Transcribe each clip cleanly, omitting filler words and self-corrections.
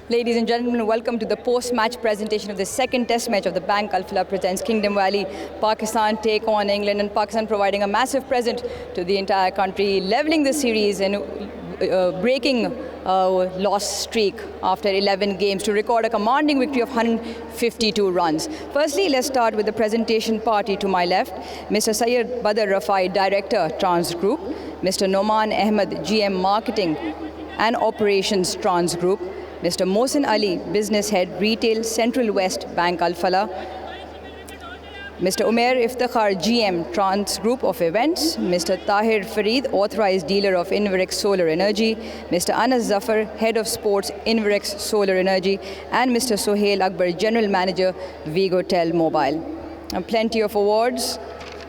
Ladies and gentlemen, welcome to the post-match presentation of the second test match of the Bank Al-Falah presents Kingdom Valley. Pakistan take on England, and Pakistan providing a massive present to the entire country, leveling the series and breaking loss streak after 11 games to record a commanding victory of 152 runs. Firstly, let's start with the presentation party to my left. Mr. Syed Badr Rafai, Director, Trans Group. Mr. Noman Ahmed, GM Marketing and Operations, Trans Group. Mr. Mohsin Ali, Business Head, Retail, Central West, Bank Al-Falah. Mr. Umair Iftikhar, GM, Trans Group of Events. Mr. Tahir Fareed, Authorized Dealer of Inverex Solar Energy. Mr. Anas Zafar, Head of Sports, Inverex Solar Energy. And Mr. Sohail Akbar, General Manager, Vigotel Mobile. Plenty of awards.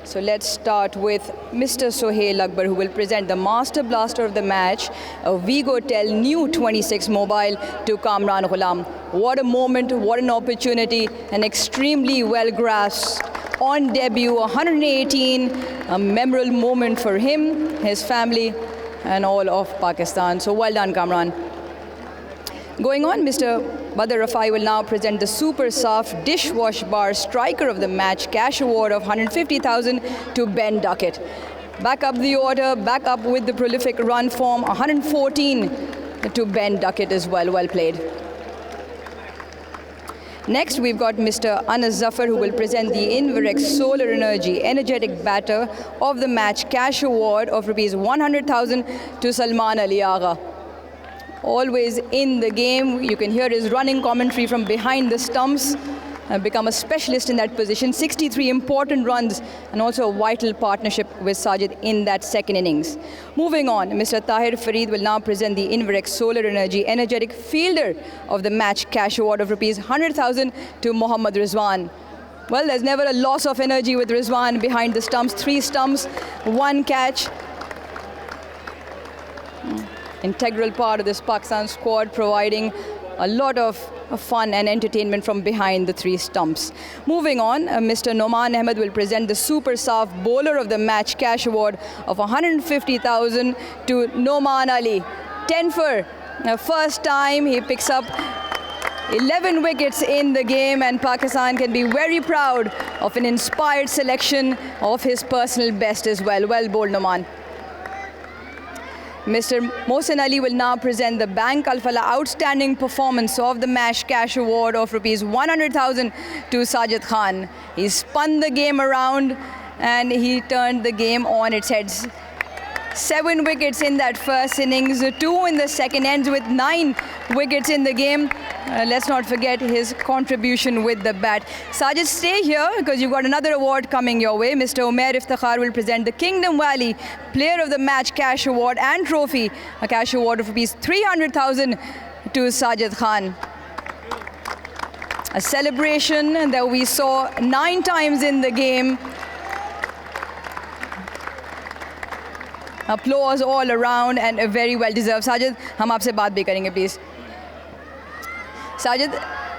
So let's start with Mr. Sohail Akbar, who will present the master blaster of the match, a Vigotel new 26 mobile to Kamran Ghulam. What a moment, what an opportunity, an extremely well grasped on debut, 118, a memorable moment for him, his family and all of Pakistan. So well done, Kamran. Going on, Mr. Badr Rafai will now present the Super Soft Dishwash Bar Striker of the Match cash award of 150,000 to Ben Duckett. Back up the order, back up with the prolific run form, 114 to Ben Duckett as well. Well played. Next, we've got Mr. Anas Zafar, who will present the Inverex Solar Energy Energetic Batter of the Match cash award of rupees 100,000 to Salman Ali Agha. Always in the game. You can hear his running commentary from behind the stumps. Become a specialist in that position. 63 important runs and also a vital partnership with Sajid in that second innings. Moving on, Mr. Tahir Fareed will now present the Inverex Solar Energy Energetic Fielder of the Match cash award of rupees 100,000 to Mohammad Rizwan. Well, there's never a loss of energy with Rizwan behind the stumps. 3 stumps, 1 catch. Integral part of this Pakistan squad, providing a lot of fun and entertainment from behind the 3 stumps. Moving on, Mr. Noman Ahmed will present the Super Soft Bowler of the Match cash award of 150,000 to Noman Ali. 10 for first time, he picks up 11 wickets in the game, and Pakistan can be very proud of an inspired selection of his personal best as well. Well bowled, Noman. Mr. Mohsin Ali will now present the Bank Al-Falah Outstanding Performance of the Match cash award of rupees 100,000 to Sajid Khan. He spun the game around and he turned the game on its head. 7 wickets in that first innings, 2 in the second, ends with 9 wickets in the game. Let's not forget his contribution with the bat. Sajid, stay here because you've got another award coming your way. Mr. Umair Iftikhar will present the Kingdom Valley Player of the Match cash award and trophy, a cash award of rupees 300,000 to Sajid Khan. A celebration that we saw 9 times in the game. Applause all around and very well deserved. Sajid, हम आपसे बात भी करेंगे please. Sajid,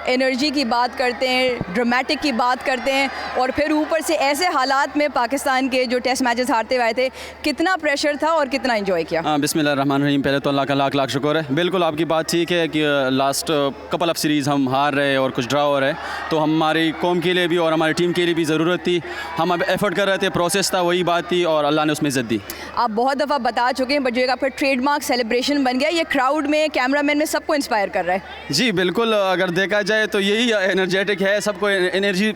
energy की बात करते हैं, dramatic की बात करते हैं, और फिर ऊपर से ऐसे हालात में पाकिस्तान के जो टेस्ट मैचेस हारते हुए थे, कितना प्रेशर था और कितना एंजॉय किया? बिस्मिल्लाहिर्रहमानिर्रहीम। पहले तो अल्लाह का लाख लाख शुक्र है। बिल्कुल आपकी बात ठीक है कि लास्ट कपल ऑफ सीरीज़ हम हार रहे और कुछ ड्रा हो रहे, तो हमारी कौम के लिए भी और हमारी टीम के लिए भी ज़रूरत थी। हम अब एफर्ट कर रहे थे, प्रोसेस था, वही बात थी और अल्लाह ने उसमें इज़्ज़त दी। आप बहुत दफ़ा बता चुके हैं, बट जो आपका ट्रेडमार्क सेलिब्रेशन बन गया, ये क्राउड में, कैमरामैन में सबको इंस्पायर कर रहा है। जी बिल्कुल, अगर देखा जाए तो यही एनर्जेटिक है, सबको एनर्जी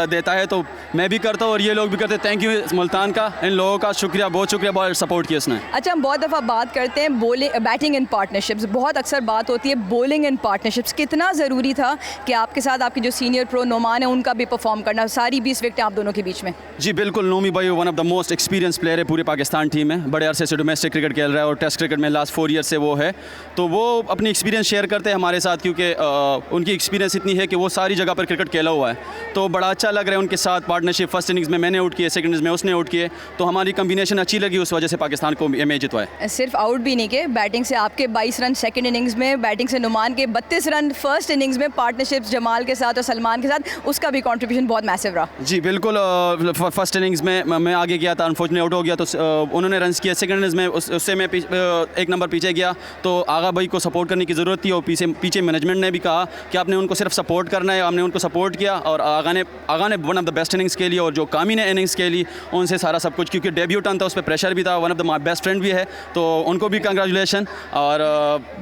देता है, तो मैं भी करता हूँ और ये लोग भी करते हैं। थैंक यू मुल्तान का, इन लोगों का शुक्रिया, बहुत शुक्रिया, बहुत सपोर्ट किया उसने। अच्छा, हम बहुत दफ़ा बात करते हैं बैटिंग इन पार्टनरशिप्स, बहुत अक्सर बात होती है बॉलिंग इन पार्टनरशिप्स। कितना ज़रूरी था कि आपके साथ आपके जो सीनियर प्रो नोमान है उनका भी परफॉर्म करना, सारी 20 विकेटें आप दोनों के बीच में? जी बिल्कुल, नोमी भाई one of the most experience player है पूरे पाकिस्तान टीम में, बड़े अरसे से डोमेस्टिक क्रिकेट खेल रहा है और टेस्ट क्रिकेट में लास्ट 4 ईयर से वो है, तो वो अपनी एक्सपीरियंस शेयर करते हैं हमारे साथ, क्योंकि उनकी एक्सपीरियंस एक्सपीरियंस इतनी है कि वो सारी जगह पर क्रिकेट खेला हुआ है, तो बड़ा अच्छा लग रहा है उनके साथ पार्टनरशिप। फर्स्ट इनिंग्स में मैंने आउट किए, सेकंड इनिंग्स में उसने आउट किए, तो हमारी कम्बिनेशन अच्छी लगी, उस वजह से पाकिस्तान को ये मैच जितवाया। सिर्फ आउट भी नहीं के, बैटिंग से आपके 22 रन सेकंड इनिंग्स में, बैटिंग से नुमान के 32 रन फर्स्ट इनिंग्स में, पार्टनरशिप्स जमाल के साथ और सलमान के साथ, उसका भी कंट्रीब्यूशन बहुत मैसिव रहा। जी बिल्कुल, फर्स्ट इनिंग्स में मैं आगे गया था, अनफॉर्चुनेट आउट हो गया, तो उन्होंने रन्स किए। सेकंड इनिंग्स में उससे मैं एक नंबर पीछे गया, तो आगा भाई को सपोर्ट करने की ज़रूरत थी, और पीछे मैनेजमेंट ने भी कहा कि आपने उनको सिर्फ सपोर्ट करना है। हमने उनको सपोर्ट किया, और आगा ने one of the best innings के लिए, और जो कामी ने इनिंग्स के लिए उनसे सारा सब कुछ, क्योंकि डेब्यूटेंट था, उस पर प्रेशर भी था, one of the my best friend भी है, तो उनको भी कंग्रेचुलेशन, और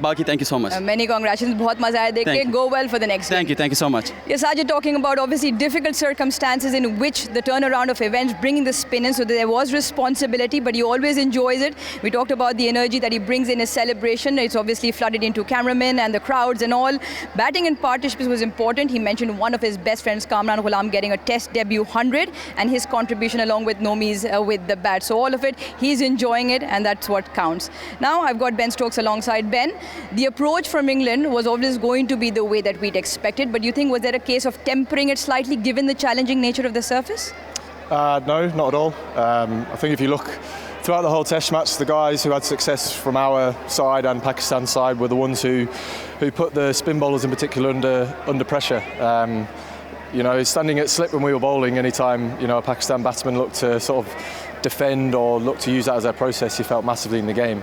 बाकी thank you so much. Many congratulation, बहुत मजा आया देख के। Go well for the next. Thank you so much. Yes, Ajay, talking about obviously difficult circumstances in which the turnaround of events, bringing the spin in, so there was responsibility, but he always enjoys it. We talked about the energy that he brings in his celebration. It's obviously flooded into cameramen and the crowds and all. Batting and partnerships was important. He mentioned one of his best friends, Kamran Ghulam, getting a test debut 100, and his contribution along with Nomi's with the bat. So all of it, he's enjoying it, and that's what counts. Now I've got Ben Stokes alongside. Ben, the approach from England was always going to be the way that we'd expected, but do you think was there a case of tempering it slightly given the challenging nature of the surface? No, not at all. I think if you look throughout the whole Test match, the guys who had success from our side and Pakistan's side were the ones who put the spin bowlers in particular under pressure. You know, standing at slip when we were bowling, anytime a Pakistan batsman looked to sort of defend or look to use that as their process, he felt massively in the game.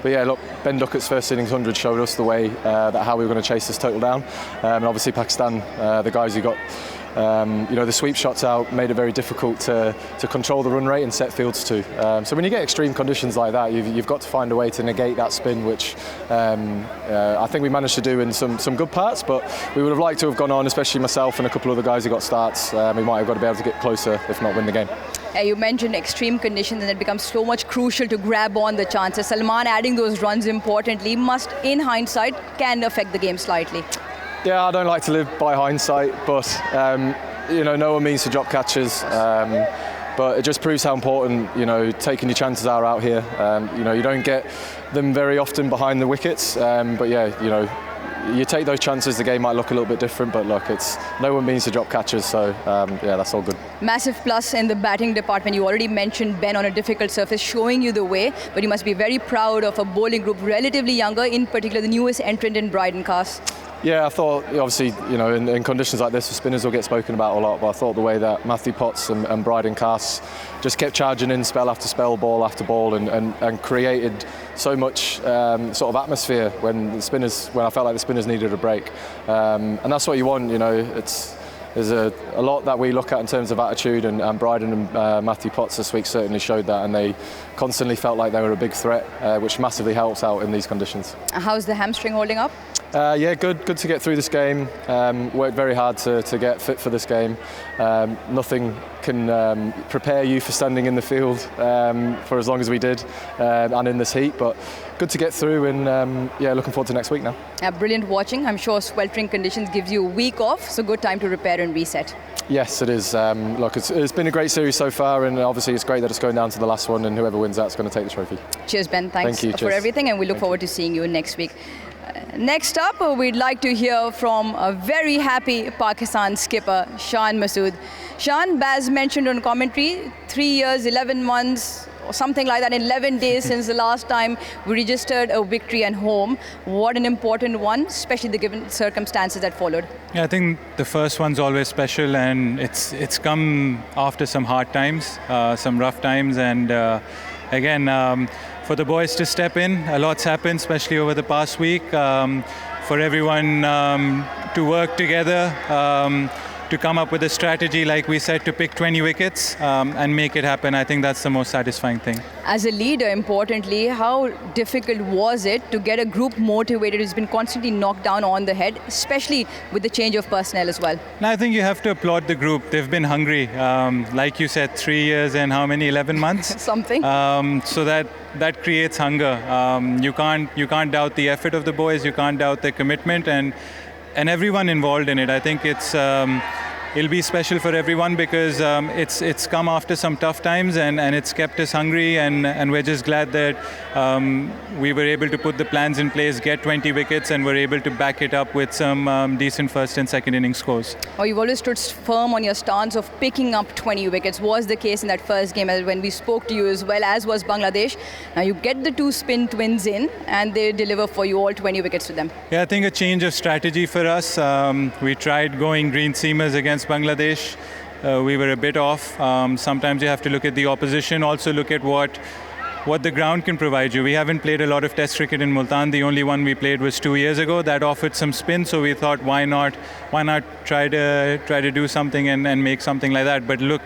But yeah, look, Ben Duckett's first innings 100 showed us the way that how we were going to chase this total down. And obviously Pakistan, the guys who got the sweep shots out made it very difficult to control the run rate and set fields too. So when you get extreme conditions like that, you've got to find a way to negate that spin, which I think we managed to do in some good parts, but we would have liked to have gone on, especially myself and a couple of the guys who got starts. We might have got to be able to get closer, if not win the game. You mentioned extreme conditions, and it becomes so much crucial to grab on the chances. Salman adding those runs importantly must, in hindsight, can affect the game slightly. Yeah, I don't like to live by hindsight, but no one means to drop catches. But it just proves how important taking your chances are out here. You don't get them very often behind the wickets, but yeah, you take those chances, the game might look a little bit different, but look, no one means to drop catches, so yeah, that's all good. Massive plus in the batting department. You already mentioned Ben on a difficult surface, showing you the way, but you must be very proud of a bowling group relatively younger, in particular the newest entrant in Bryden Cass. Yeah, I thought, obviously, in conditions like this, the spinners will get spoken about a lot, but I thought the way that Matthew Potts and Bryden Cass just kept charging in spell after spell, ball after ball, and created so much sort of atmosphere when I felt like the spinners needed a break. And that's what you want, There's a lot that we look at in terms of attitude, and Bryden and Matthew Potts this week certainly showed that, and they constantly felt like they were a big threat, which massively helps out in these conditions. How's the hamstring holding up? Yeah, good to get through this game. Worked very hard to get fit for this game. Nothing can prepare you for standing in the field for as long as we did, and in this heat, but good to get through, and yeah, looking forward to next week now. Brilliant watching. I'm sure sweltering conditions gives you a week off, so good time to repair and reset. Yes, it is. Look, it's been a great series so far, and obviously it's great that it's going down to the last one, and whoever wins that's going to take the trophy. Cheers, Ben. Thanks Thank you, for cheers. everything, and we look forward to seeing you next week. Next up, we'd like to hear from a very happy Pakistan skipper, Shan Masood. Shan, Baz mentioned on commentary, 3 years, 11 months, or something like that, 11 days since the last time we registered a victory at home. What an important one, especially the given circumstances that followed. Yeah, I think the first one's always special, and it's come after some hard times, some rough times, and again, for the boys to step in, a lot's happened, especially over the past week. For everyone to work together, to come up with a strategy, like we said, to pick 20 wickets and make it happen. I think that's the most satisfying thing. As a leader, importantly, how difficult was it to get a group motivated who's been constantly knocked down on the head, especially with the change of personnel as well? And I think you have to applaud the group. They've been hungry. Like you said, 3 years and how many, 11 months? Something. So that creates hunger. You can't doubt the effort of the boys. You can't doubt their commitment and everyone involved in it. I think it's it'll be special for everyone because it's come after some tough times and it's kept us hungry and we're just glad that we were able to put the plans in place, get 20 wickets and were able to back it up with some decent first and second innings scores. Oh, you've always stood firm on your stance of picking up 20 wickets. Was the case in that first game when we spoke to you as well, as was Bangladesh. Now you get the two spin twins in and they deliver for you all 20 wickets to them. Yeah, I think a change of strategy for us. We tried going green seamers against Bangladesh. We were a bit off. Sometimes you have to look at the opposition, also look at what the ground can provide you. We haven't played a lot of test cricket in Multan. The only one we played was 2 years ago. That offered some spin, so we thought why not try to do something and make something like that. But look,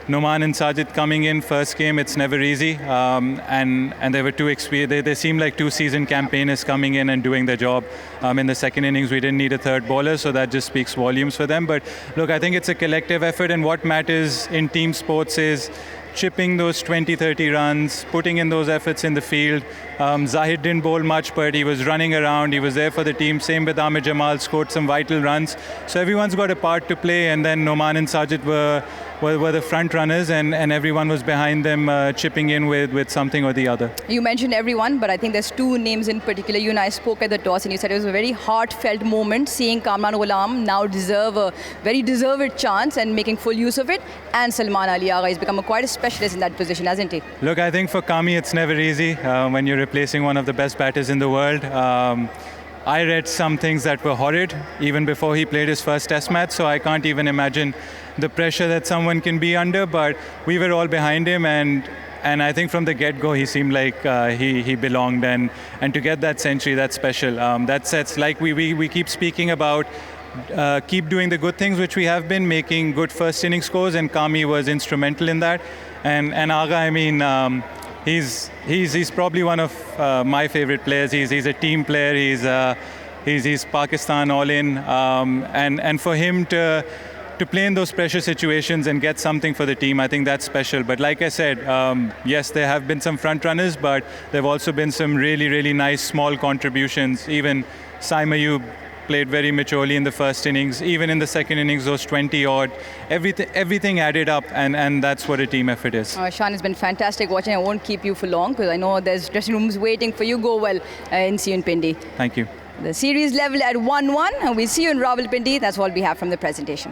Noman and Sajid coming in first game, it's never easy. And they were too experienced. They seemed like two seasoned campaigners coming in and doing their job. In the second innings, we didn't need a third bowler, so that just speaks volumes for them. But look, I think it's a collective effort, and what matters in team sports is chipping those 20-30 runs, putting in those efforts in the field. Zahid didn't bowl much, but he was running around. He was there for the team. Same with Ahmed Jamal, scored some vital runs. So everyone's got a part to play, and then Noman and Sajid were the front runners, and everyone was behind them chipping in with something or the other. You mentioned everyone, but I think there's two names in particular. You and I spoke at the toss and you said it was a very heartfelt moment seeing Kamran Ghulam now deserve a very deserved chance and making full use of it, and Salman Ali Agha has become quite a specialist in that position, hasn't he? Look, I think for Kami it's never easy when you're replacing one of the best batters in the world. I read some things that were horrid even before he played his first test match, so I can't even imagine the pressure that someone can be under, but we were all behind him, and I think from the get-go he seemed like he belonged, and to get that century, that's special. That sets, like we keep speaking about, keep doing the good things which we have been, making good first inning scores, and Kami was instrumental in that. And Agha, I mean, he's probably one of my favorite players. He's a team player. He's Pakistan all in, and for him to play in those pressure situations and get something for the team, I think that's special. But like I said, yes, there have been some front runners, but there have also been some really, really nice small contributions. Even Saim Ayub played very maturely in the first innings. Even in the second innings, those 20 odd, everything added up, and that's what a team effort is. Shan, it's been fantastic watching. I won't keep you for long because I know there's dressing rooms waiting for you. Go well in Rawalpindi. Thank you. The series level at 1-1, and we'll see you in Rawalpindi. That's all we have from the presentation.